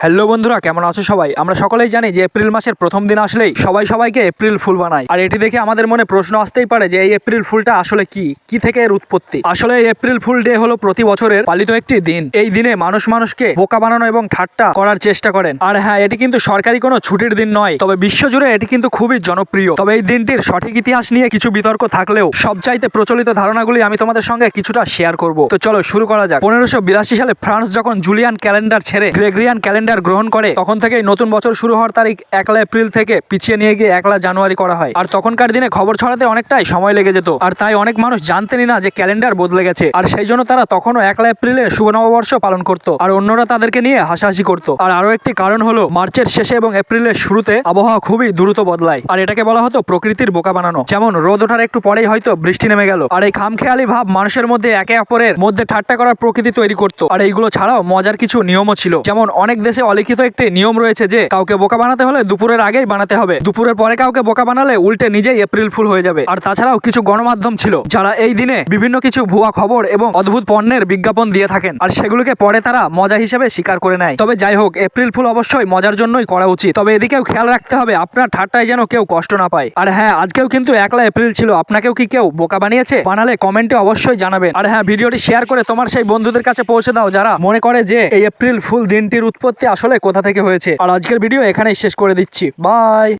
Hello বন্ধুরা, কেমন আছো সবাই? আমরা সকলেই জানি যে এপ্রিল মাসের প্রথম দিন আসলেই সবাই সবাইকে এপ্রিল ফুল বানায়। আর এটি দেখে আমাদের মনে প্রশ্ন আসতেই পারে যে এই এপ্রিল ফুলটা আসলে কি থেকে এর উৎপত্তি। আসলে এই এপ্রিল ফুল ডে হলো প্রতি বছরের পালিত একটি দিন। এই দিনে মানুষকে বোকা বানানো এবং ঠাট্টা করার চেষ্টা করেন। আর হ্যাঁ, এটি কিন্তু সরকারি কোনো ছুটির দিন নয়, তবে বিশ্বজুড়ে এটি কিন্তু খুবই জনপ্রিয়। তবে এই দিনটির সঠিক ইতিহাস নিয়ে কিছু বিতর্ক থাকলেও সবচাইতে প্রচলিত ধারণাগুলি আমি তোমাদের সঙ্গে কিছুটা শেয়ার করব। তো চলো শুরু করা যাক। 1582 সালে ফ্রান্স যখন জুলিয়ান ক্যালেন্ডার ছেড়ে গ্রেগরিয়ান ক্যালেন্ডার গ্রহণ করে, তখন থেকেই নতুন বছর শুরু হওয়ার তারিখ 1 এপ্রিল থেকে পিছিয়ে নিয়ে গিয়ে 1 জানুয়ারি করা হয়। আর তখনকার দিনে খবর ছড়াতে অনেকটাই সময় লেগে যেত, আর তাই অনেক মানুষ জানতেনই না যে ক্যালেন্ডার বদলে গেছে। আর সেই জন্য তারা তখনও 1 এপ্রিলের শুভ নববর্ষ পালন করত, আর অন্যরা তাদেরকে নিয়ে হাসাহাসি করত। আর আরো একটি কারণ হলো মার্চের শেষে এবং এপ্রিলের শুরুতে আবহাওয়া খুবই দ্রুত বদলায়, আর এটাকে বলা হতো প্রকৃতির বোকা বানানো। যেমন রোদ ওঠার একটু পরেই হয়তো বৃষ্টি নেমে গেল। আর এই খামখেয়ালি ভাব মানুষের মধ্যে একে অপরের মধ্যে ঠাট্টা করার প্রকৃতি তৈরি করতো। আর এইগুলো ছাড়াও মজার কিছু নিয়মও ছিল। যেমন অনেক দেশে অলিখিত একটি নিয়ম রয়েছে যে কাউকে বোকা বানাতে হলে দুপুরের আগেই বানাতে হবে। দুপুরের পরে কাউকে বোকা বানালে উল্টে নিজেই এপ্রিল ফুল হয়ে যাবে। আর তাছাড়াও কিছু গণমাধ্যম ছিল যারা এই দিনে বিভিন্ন কিছু ভুয়া খবর এবং অদ্ভুত পণ্যের বিজ্ঞাপন দিয়ে থাকেন, আর সেগুলোকে পরে তারা মজা হিসেবে স্বীকার করে নেয়। তবে যাই হোক, এপ্রিল ফুল অবশ্যই মজার জন্যই করা উচিত, তবে এদিকেও খেয়াল রাখতে হবে আপনার ঠাট্টায় যেন কেউ কষ্ট না পায়। আর হ্যাঁ, আজকেও কিন্তু 1 এপ্রিল ছিল। আপনাকেও কি কেউ বোকা বানিয়েছে? বানালে কমেন্টে অবশ্যই জানাবেন। আর হ্যাঁ, ভিডিওটি শেয়ার করে তোমার সেই বন্ধুদের কাছে পৌঁছে দাও যারা মনে করে যে এই এপ্রিল ফুল দিনটির উৎপত্তি আসলে কোথা থেকে হয়েছে। আর আজকের ভিডিও এখানেই শেষ করে দিচ্ছি। বাই।